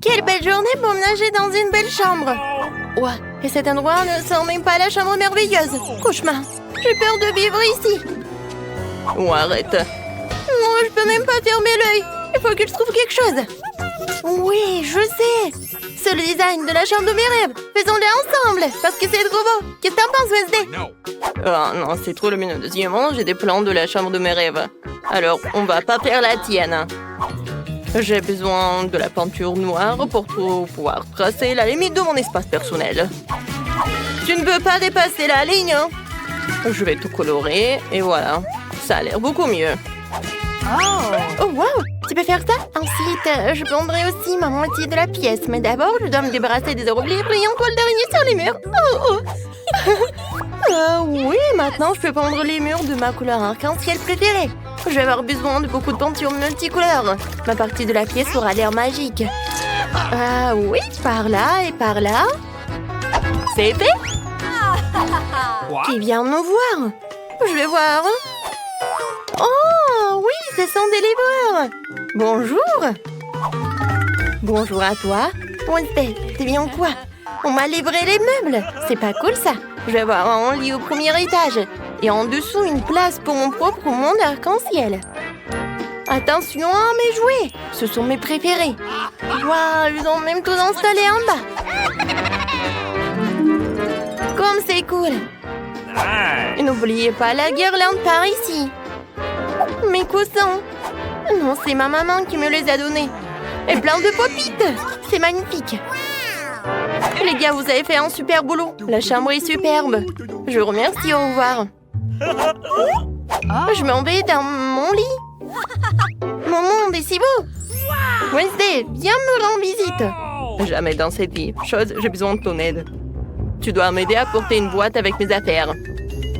Quelle belle journée pour nager dans une belle chambre. Ouais, et cet endroit ne sent même pas la chambre merveilleuse. Cauchemar, j'ai peur de vivre ici. Oh, arrête. Non, je peux même pas fermer l'œil. Il faut que je trouve quelque chose. Oui, je sais. C'est le design de la chambre de mes rêves. Faisons-le ensemble, parce que c'est trop beau. Qu'est-ce que t'en penses, Wednesday? Oh non, c'est trop lumineux. Deuxièmement, j'ai des plans de la chambre de mes rêves. Alors, on va pas faire la tienne. J'ai besoin de la peinture noire pour pouvoir tracer la limite de mon espace personnel. Tu ne peux pas dépasser la ligne. Je vais tout colorer et voilà. Ça a l'air beaucoup mieux. Oh, wow! Tu peux faire ça? Ensuite, je peindrai aussi ma moitié de la pièce. Mais d'abord, je dois me débarrasser des orblis brillants toiles d'araignée sur les murs. Oui, maintenant, je peux peindre les murs de ma couleur arc-en-ciel préférée. Je vais avoir besoin de beaucoup de peinture multicouleur. Ma partie de la pièce aura l'air magique. Oui, par là et par là. C'est fait? Qui vient nous voir? Je vais voir. Oh, oui, ce sont des livreurs. Bonjour. Bonjour à toi. Wednesday, t'es bien quoi? On m'a livré les meubles. C'est pas cool, ça. Je vais avoir un lit au premier étage. Et en dessous, une place pour mon propre monde arc-en-ciel. Attention à mes jouets. Ce sont mes préférés. Waouh, ils ont même tout installé en bas. Comme c'est cool. Et n'oubliez pas la guirlande par ici. Mes coussins. Non, c'est ma maman qui me les a donnés. Et plein de pop-it. C'est magnifique. Les gars, vous avez fait un super boulot. La chambre est superbe. Je vous remercie, au revoir. Je m'en vais dans mon lit. Mon monde est si beau. Wednesday, viens me rendre visite. Jamais dans cette vie. Chose, j'ai besoin de ton aide. Tu dois m'aider à porter une boîte avec mes affaires.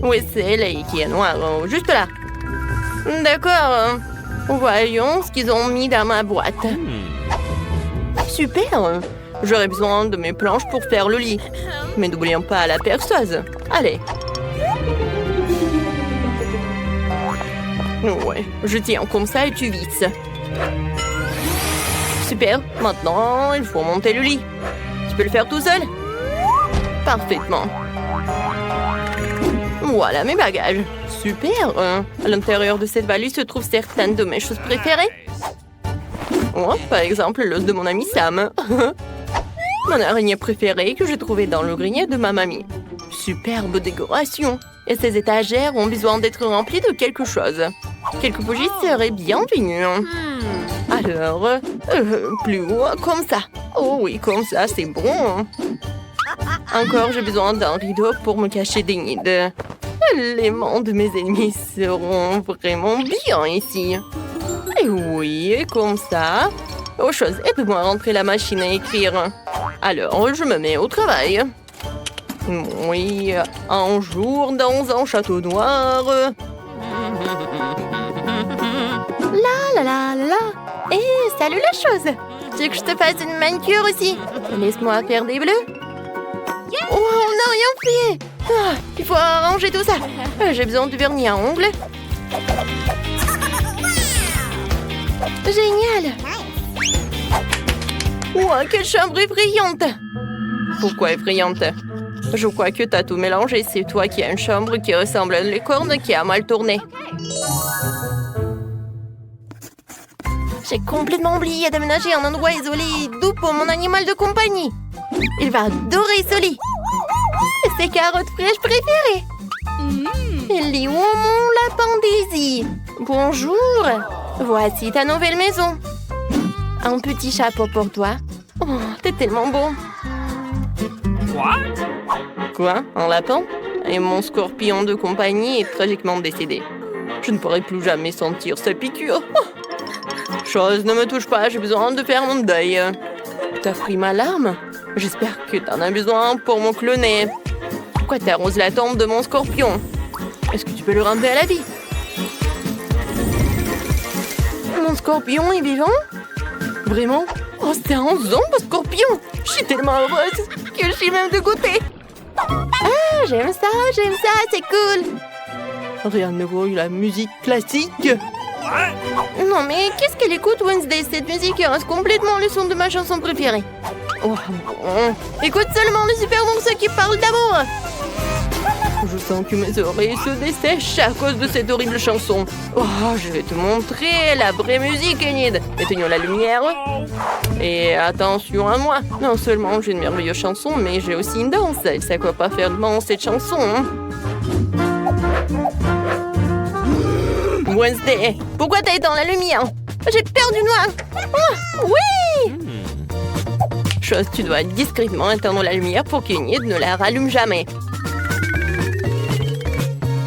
Oui, c'est là qui est noir, juste là. D'accord. Voyons ce qu'ils ont mis dans ma boîte. Super. J'aurais besoin de mes planches pour faire le lit. Mais n'oublions pas la perceuse. Allez. Ouais, je tiens comme ça et tu visses. Super. Maintenant, il faut monter le lit. Tu peux le faire tout seul? Parfaitement. Voilà mes bagages. Super. À l'intérieur de cette valise se trouvent certaines de mes choses préférées. Oh, par exemple, l'os de mon ami Sam. Mon araignée préférée que j'ai trouvée dans le grenier de ma mamie. Superbe décoration. Et ces étagères ont besoin d'être remplies de quelque chose. Quelques bougies seraient bienvenues. Alors, plus haut, comme ça. Oh oui, comme ça, c'est bon. Encore, j'ai besoin d'un rideau pour me cacher des nids. Les mains de mes ennemis seront vraiment bien ici. Et oui, comme ça. Autre chose, aide-moi à rentrer la machine à écrire. Alors, je me mets au travail. Oui, un jour dans un château noir. La. Salut la chose. Tu veux que je te fasse une manicure aussi? Laisse-moi faire des bleus. Oh, on n'a rien fait. Il faut arranger tout ça. J'ai besoin du vernis à ongles. Génial. Wow, quelle chambre effrayante. Pourquoi effrayante? Je crois que t'as tout mélangé. C'est toi qui as une chambre qui ressemble à une licorne qui a mal tourné. J'ai complètement oublié d'aménager un endroit isolé et doux pour mon animal de compagnie. Il va adorer ce lit. Ses carottes fraîches préférées. Il est où mon lapin Daisy? Bonjour. Voici ta nouvelle maison. Un petit chapeau pour toi. Oh, t'es tellement beau. Quoi? Un lapin? Et mon scorpion de compagnie est tragiquement décédé. Je ne pourrai plus jamais sentir sa piqûre. Chose, ne me touche pas, j'ai besoin de faire mon deuil. T'as pris ma larme? J'espère que t'en as besoin pour mon cloner. Pourquoi t'arroses la tombe de mon scorpion? Est-ce que tu peux le ramener à la vie? Mon scorpion est vivant? Vraiment? Oh, c'est un zombie scorpion! Je suis tellement heureuse que je suis même dégoûtée. Ah, j'aime ça, c'est cool. Rien ne vaut la musique classique. Non, mais qu'est-ce qu'elle écoute, Wednesday? Cette musique reste complètement le son de ma chanson préférée. Oh, écoute seulement le super morceau qui parle d'amour. Je sens que mes oreilles se dessèchent à cause de cette horrible chanson. Oh, je vais te montrer la vraie musique, Enid. Éteignons la lumière. Et attention à moi. Non seulement j'ai une merveilleuse chanson, mais j'ai aussi une danse. Et ça quoi pas faire de mal cette chanson. Hein? Wednesday, pourquoi t'as éteint la lumière? J'ai peur du noir. Oh, oui! Chose, tu dois discrètement éteindre la lumière pour qu'Enid ne la rallume jamais.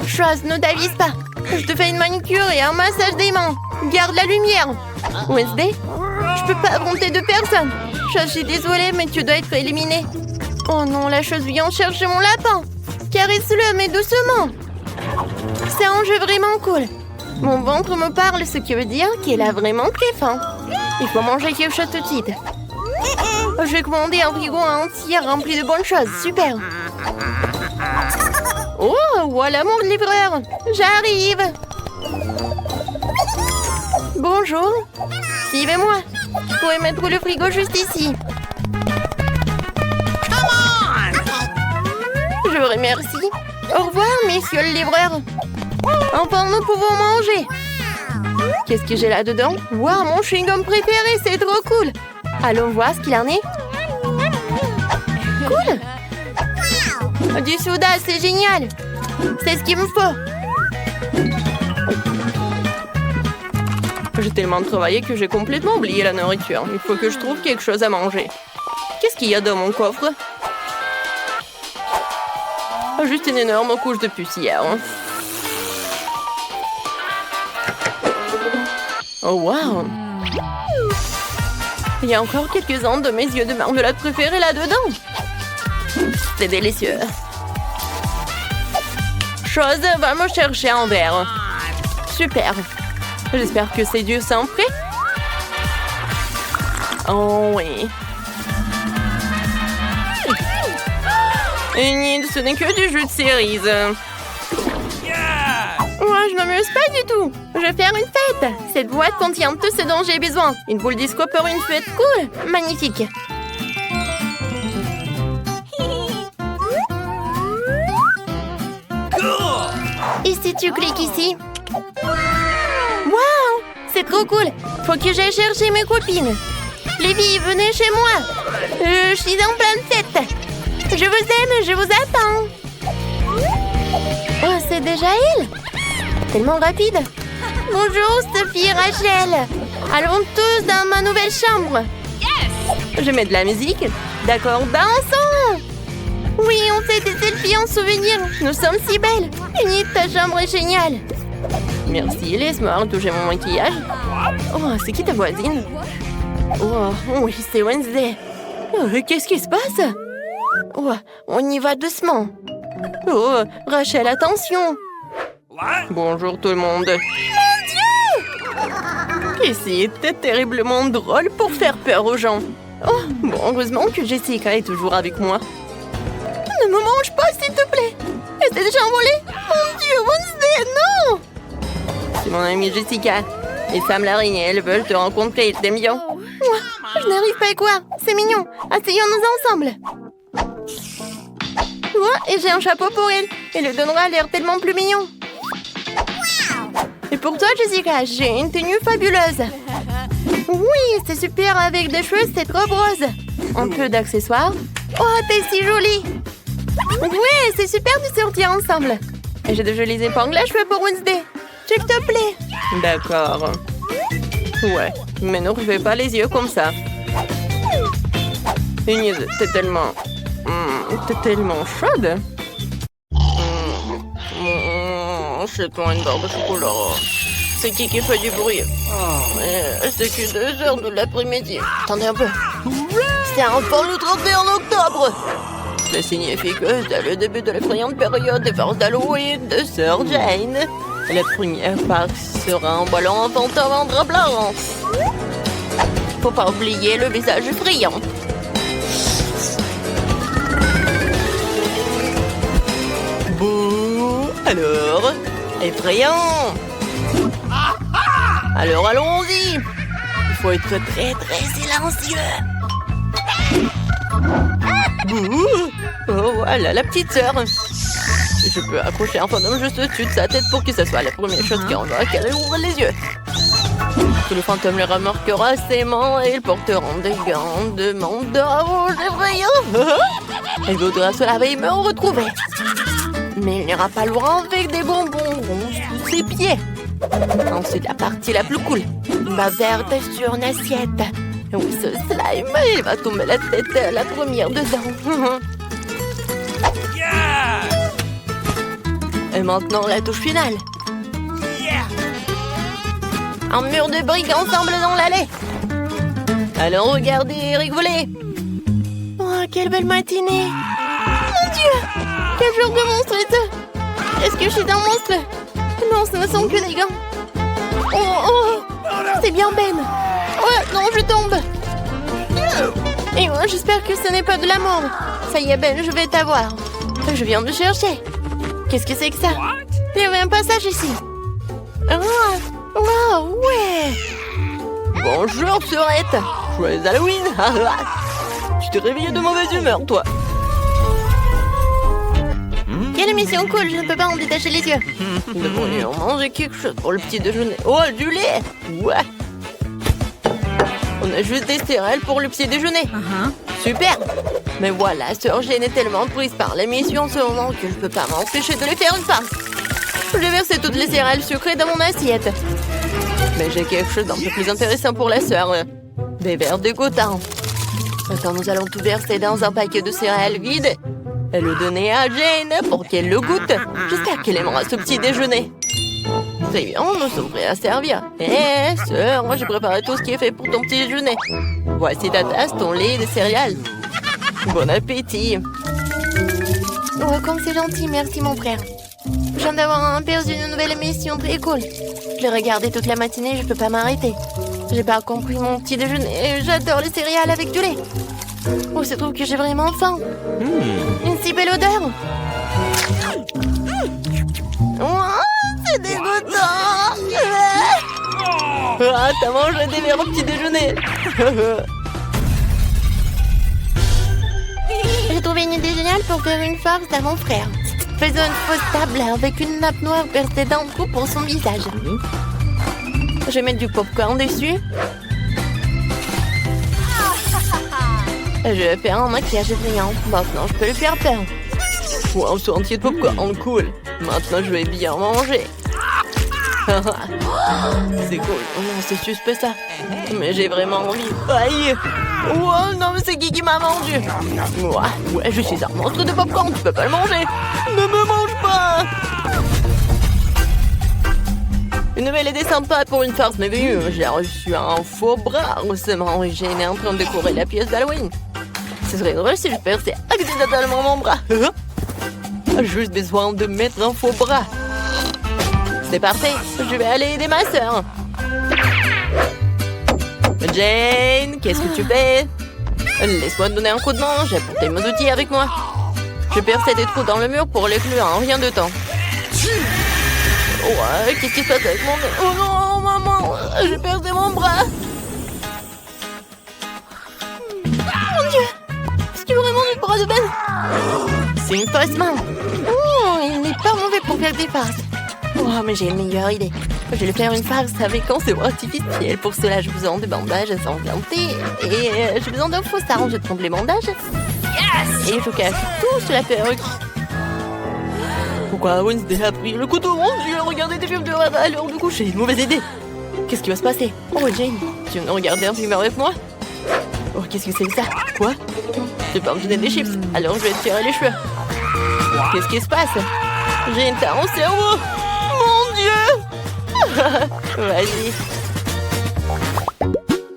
Chose, ne t'avise pas. Je te fais une manicure et un massage des mains. Garde la lumière. Wednesday, je peux pas affronter deux personnes. Chose, je suis désolée, mais tu dois être éliminée. Oh non, la chose vient chercher mon lapin. Caresse-le, mais doucement. C'est un jeu vraiment cool. Mon ventre me parle, ce qui veut dire qu'il a vraiment très faim. Il faut manger quelque chose tout de suite. Je vais commander un frigo entier rempli de bonnes choses. Super. Oh, voilà mon livreur. J'arrive. Bonjour. Suivez-moi. Vous pouvez mettre le frigo juste ici. Je vous remercie. Au revoir, messieurs le livreur. Enfin, nous pouvons manger. Qu'est-ce que j'ai là-dedans? Waouh, mon chewing-gum préféré, c'est trop cool. Allons voir ce qu'il en est. Cool. Du soda, c'est génial. C'est ce qu'il me faut. J'ai tellement travaillé que j'ai complètement oublié la nourriture. Il faut que je trouve quelque chose à manger. Qu'est-ce qu'il y a dans mon coffre? Juste une énorme couche de poussière. Oh, wow! Il y a encore quelques-uns de mes yeux de marmelade préférés là-dedans. C'est délicieux. Chose va me chercher un verre. Super. J'espère que ces dieux sont prêts. Oh oui. Enid, ce n'est que du jus de cerise. Moi, je m'amuse pas du tout. Je vais faire une fête. Cette boîte contient tout ce dont j'ai besoin. Une boule disco pour une fête cool. Magnifique. Et si tu cliques ici? Waouh! C'est trop cool. Faut que j'aille chercher mes copines. Les filles, venez chez moi. Je suis en pleine fête. Je vous aime, je vous attends. Oh, c'est déjà elle? Tellement rapide. Bonjour, Sophie et Rachel. Allons tous dans ma nouvelle chambre. Je mets de la musique. D'accord, dansons. Oui, on fait des selfies en souvenir. Nous sommes si belles. Enid, ta chambre est géniale. Merci, laisse-moi toucher mon maquillage. Oh, c'est qui ta voisine? Oh, oui, c'est Wednesday. Oh, qu'est-ce qui se passe? Oh, on y va doucement. Oh, Rachel, attention. Bonjour tout le monde. Mon Dieu! Ici était terriblement drôle pour faire peur aux gens. Oh, bon, heureusement que Jessica est toujours avec moi. Ne me mange pas, s'il te plaît. Elle s'est déjà envolée. Mon Dieu, Wednesday, non! C'est mon amie Jessica. Et Sam l'araignée, elles veulent te rencontrer, ils t'aiment bien. Moi, je n'arrive pas à croire. C'est mignon. Asseyons-nous ensemble. Oh, et j'ai un chapeau pour elle. Elle le donnera l'air tellement plus mignon. Et pour toi, Jessica, j'ai une tenue fabuleuse. Oui, c'est super avec des cheveux, c'est trop rose. Un peu d'accessoires. Oh, t'es si jolie. Oui, c'est super de sortir ensemble. Et j'ai de jolies épingles à cheveux pour Wednesday. S'il te plaît. D'accord. Ouais, mais ne refais pas les yeux comme ça. Enid, t'es tellement chaude. C'est toi une barre de chocolat. C'est qui fait du bruit? C'est que 2 heures de l'après-midi. Attendez un peu. C'est enfin le 31 octobre. Ça signifie que c'est le début de l'effrayante période des farces d'Halloween de Sœur Jane. La première partie sera un ballon enfantin ventre blanc. Faut pas oublier le visage effrayant. Bouh! Alors, effrayant! Alors allons-y. Il faut être très très silencieux. Bouh. Oh voilà la petite sœur. Je peux accrocher un fantôme juste au-dessus de sa tête pour que ce soit la première chose qui rendra qu'elle ouvre les yeux. Que le fantôme le remarquera sément et ils porteront des gants de manteau rouge effrayant. Elle voudra se laver et me retrouver. Mais il n'ira pas loin avec des bonbons ronds sous ses pieds. Ensuite, la partie la plus cool. Ma verte sur une assiette. Oui, ce slime, il va tomber la tête la première dedans. Et maintenant, la touche finale. Un mur de briques ensemble dans l'allée. Allons regarder et rigoler. Oh, quelle belle matinée. Mon Dieu, quel genre de monstre est-ce? Est-ce que je suis un monstre? Non, ce ne sont que des gants. Oh, c'est bien Ben. Oh, non, je tombe. Et moi, j'espère que ce n'est pas de la mort. Ça y est, Ben, je vais t'avoir. Je viens de chercher. Qu'est-ce que c'est que ça? Il y avait un passage ici. Oh, ouais. Bonjour, Sœurette. Joyeux Halloween. Tu t'es réveillée de mauvaise humeur, toi. Quelle émission cool, je ne peux pas en détacher les yeux. Nous devrions manger quelque chose pour le petit déjeuner. Oh, du lait. Ouais. On a juste des céréales pour le petit déjeuner. Super. Mais voilà, Sœur Jane est tellement prise par l'émission en ce moment que je peux pas m'empêcher de lui faire une farce. J'ai versé toutes les céréales sucrées dans mon assiette. Mais j'ai quelque chose d'un peu plus intéressant pour la sœur. Des verres dégoûtants. Attends, nous allons tout verser dans un paquet de céréales vides et le donner à Jane pour qu'elle le goûte. J'espère qu'elle aimera ce petit déjeuner. C'est bien, nous sommes prêts à servir. Hé, sœur, moi j'ai préparé tout ce qui est fait pour ton petit déjeuner. Voici ta tasse, ton lait et des céréales. Bon appétit. Oh, comme c'est gentil, merci mon frère. Je viens d'avoir un aperçu d'une nouvelle émission très cool. Je l'ai regardé toute la matinée, je peux pas m'arrêter. J'ai pas compris mon petit déjeuner. J'adore les céréales avec du lait. Oh, se trouve que j'ai vraiment faim. Une si belle odeur. Oh, c'est dégoûtant. Ah, t'as mangé des verres au petit déjeuner. J'ai trouvé une idée géniale pour faire une farce à mon frère. Faisons une fausse table avec une nappe noire percée d'un trou pour son visage. Je vais mettre du popcorn dessus. Je vais faire un maquillage brillant. Maintenant, je peux lui faire peur. Wow, ce entier de popcorn, cool. Maintenant, je vais bien manger. C'est cool. Oh non, c'est suspect ça. Mais j'ai vraiment envie. Aïe. Oh non, mais c'est qui m'a mordu? Ouais, je suis un monstre de popcorn, tu peux pas le manger. Ne me mange pas. Une nouvelle idée sympa pour une farce merveilleuse. J'ai reçu un faux bras. Récemment, Jane est en train de décorer la pièce d'Halloween. Ce serait drôle si je perçais accidentellement mon bras. J'ai juste besoin de mettre un faux bras. C'est parfait, je vais aller aider ma sœur. Jane, qu'est-ce que tu fais? Laisse-moi te donner un coup de main, j'ai apporté mes outils avec moi. Je perçais des trous dans le mur pour les clore en rien de temps. Ouais, qu'est-ce qui se passe avec mon nez? Oh non, maman, j'ai perdu mon bras. Mon Dieu, est-ce que vraiment le bras de Ben? C'est une fausse main. Oh, il n'est pas mauvais pour faire des farces. Oh, mais j'ai une meilleure idée. Je vais faire une farce avec un sirop artificiel. Pour cela, j'ai besoin de bandages ensanglantés. Et j'ai besoin d'un faux sarge. Je trempe les bandages. Yes! Et je cache tout sur la perruque. Pourquoi Wednesday a pris le couteau? Mon Dieu, regardez des films d'horreur à l'heure de coucher. Une mauvaise idée. Qu'est-ce qui va se passer? Oh, Jane, tu viens de regarder un film avec moi? Oh, qu'est-ce que c'est que ça? Quoi? Tu peux me donner des chips. Alors, je vais te tirer les cheveux. Qu'est-ce qui se passe? J'ai une tache au cerveau. Mon Dieu. Vas-y.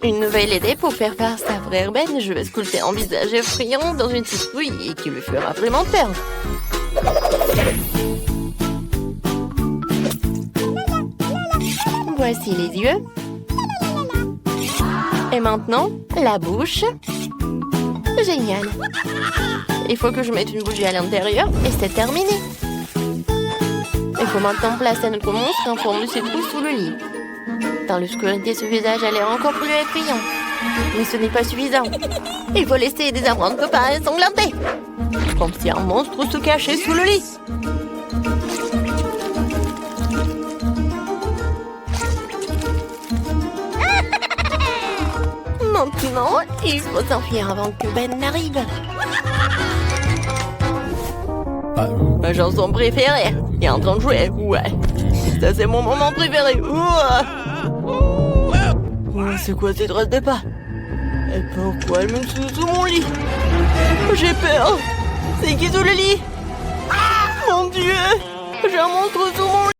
Une nouvelle idée pour faire farce à frère Ben. Je vais sculpter un visage effrayant dans une citrouille et qui lui fera vraiment peur. Voici les yeux. Et maintenant, la bouche. Génial. Il faut que je mette une bougie à l'intérieur et c'est terminé. Il faut maintenant placer notre monstre en forme de citrouille sous le lit. Dans l'obscurité, ce visage a l'air encore plus effrayant. Mais ce n'est pas suffisant. Il faut laisser des empreintes pas ensanglantées. Comme si un monstre se cachait sous le lit. Maintenant, il faut s'enfuir avant que Ben n'arrive. Ma chanson préférée est en train de jouer, ouais. Ça, c'est mon moment préféré. C'est quoi ces traces de pas? Et pourquoi elle me suit sous mon lit? J'ai peur. C'est qui sous le lit? Mon Dieu! J'ai un monstre sous mon lit.